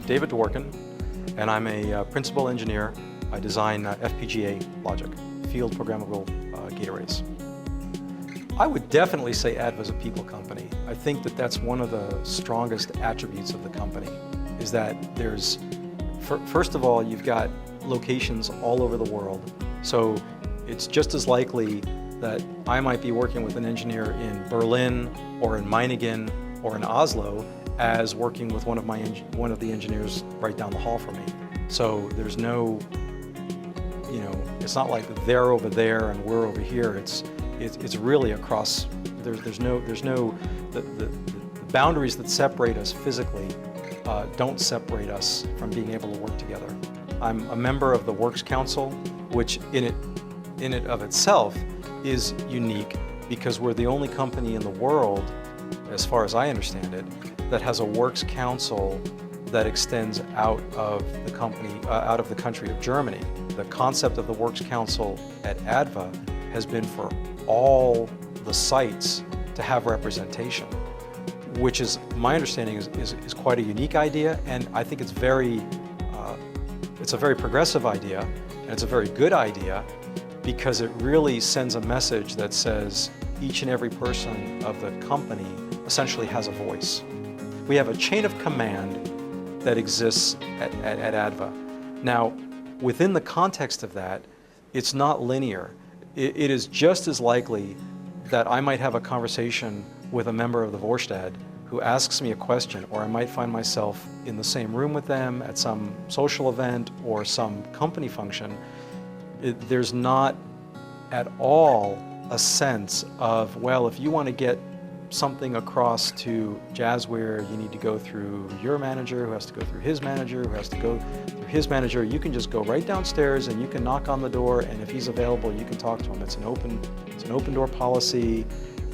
David Dworkin, and I'm a principal engineer. I design FPGA logic, field programmable gate arrays. I would definitely say ADVA is a people company. I think that that's one of the strongest attributes of the company, is that there's, first of all, you've got locations all over the world. So it's just as likely that I might be working with an engineer in Berlin or in Meiningen or in Oslo as working with one of the engineers right down the hall from me. So there's no, it's not like they're over there and we're over here. It's really across. The boundaries that separate us physically don't separate us from being able to work together. I'm a member of the Works Council, which in it of itself is unique because we're the only company in the world, as far as I understand it, that has a Works Council that extends out of the country of Germany. The concept of the Works Council at ADVA has been for all the sites to have representation, which is, my understanding, is quite a unique idea, and I think it's a very progressive idea, and it's a very good idea because it really sends a message that says each and every person of the company essentially has a voice. We have a chain of command that exists at ADVA. Now, within the context of that, it's not linear. It is just as likely that I might have a conversation with a member of the Vorstand who asks me a question, or I might find myself in the same room with them at some social event or some company function. There's not at all a sense of, well, if you want to get something across to Jazzware, you need to go through your manager, who has to go through his manager, who has to go through his manager. You can just go right downstairs and you can knock on the door, and if he's available, you can talk to him. It's an open door policy.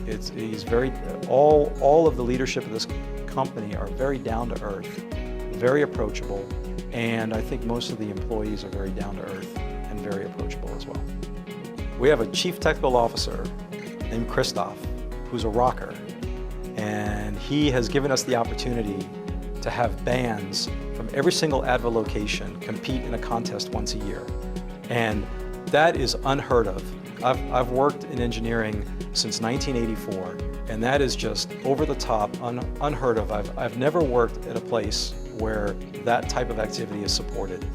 He's very, all of the leadership of this company are very down to earth, very approachable, and I think most of the employees are very down to earth and very approachable as well. We have a chief technical officer named Christoph, who's a rocker, and he has given us the opportunity to have bands from every single ADVA location compete in a contest once a year, and that is unheard of. I've worked in engineering since 1984, and that is just over the top, unheard of. I've never worked at a place where that type of activity is supported,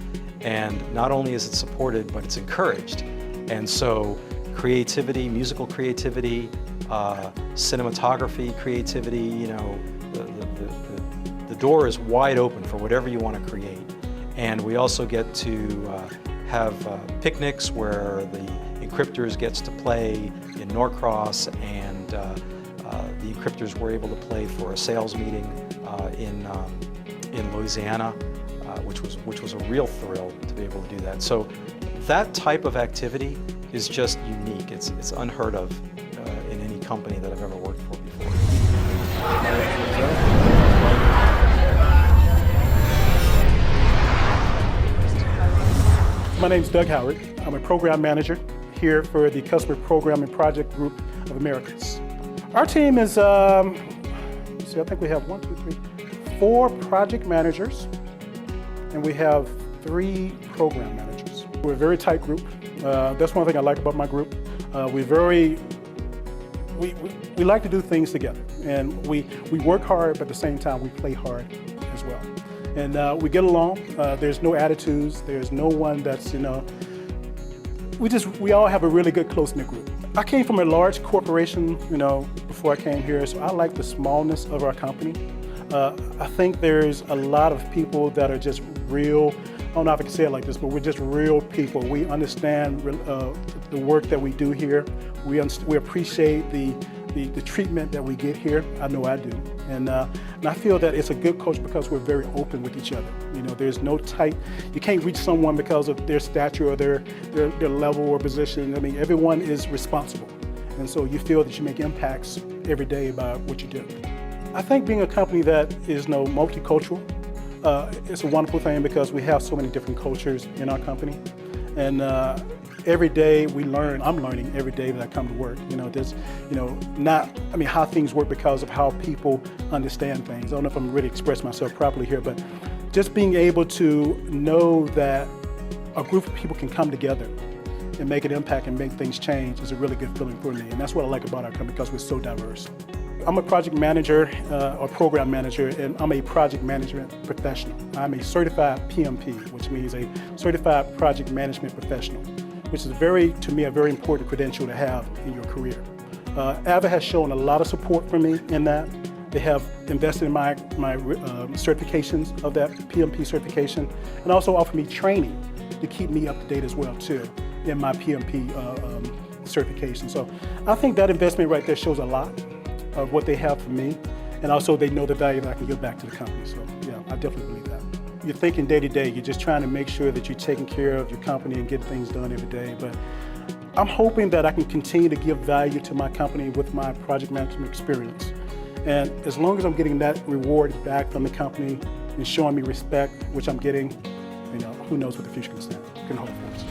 and not only is it supported, but it's encouraged. And so creativity, musical creativity, cinematography creativity, the door is wide open for whatever you want to create. And we also get to have picnics where the encryptors gets to play in Norcross, and the encryptors were able to play for a sales meeting in Louisiana, which was a real thrill to be able to do that. So that type of activity is just unique. It's unheard of in any company that I've ever worked for before. My name is Doug Howard. I'm a program manager here for the Customer Program and Project Group of Americas. Our team is, I think we have 4 project managers, and we have 3 program managers. We're a very tight group. That's one thing I like about my group. We like to do things together, and we work hard, but at the same time we play hard as well. And we get along. There's no attitudes. There's no one that's, we all have a really good close-knit group. I came from a large corporation, before I came here, so I like the smallness of our company. I think there's a lot of people that are just real. I don't know if I can say it like this, but we're just real people. We understand the work that we do here. We appreciate the treatment that we get here. I know I do. And I feel that it's a good culture because we're very open with each other. There's no tight, you can't reach someone because of their stature or their level or position. I mean, everyone is responsible. And so you feel that you make impacts every day by what you do. I think being a company that is multicultural, it's a wonderful thing because we have so many different cultures in our company. And every day we learn, I'm learning every day that I come to work. How things work because of how people understand things. I don't know if I'm really expressing myself properly here, but just being able to know that a group of people can come together and make an impact and make things change is a really good feeling for me. And that's what I like about our company, because we're so diverse. I'm a project manager or program manager, and I'm a project management professional. I'm a certified PMP, which means a certified project management professional, which is to me, a very important credential to have in your career. ADVA has shown a lot of support for me in that. They have invested in my certifications of that PMP certification, and also offered me training to keep me up to date as well too in my PMP certification. So I think that investment right there shows a lot of what they have for me, and also they know the value that I can give back to the company. So yeah, I definitely believe that. You're thinking day to day, you're just trying to make sure that you're taking care of your company and getting things done every day. But I'm hoping that I can continue to give value to my company with my project management experience. And as long as I'm getting that reward back from the company and showing me respect, which I'm getting, who knows what the future can hold for us.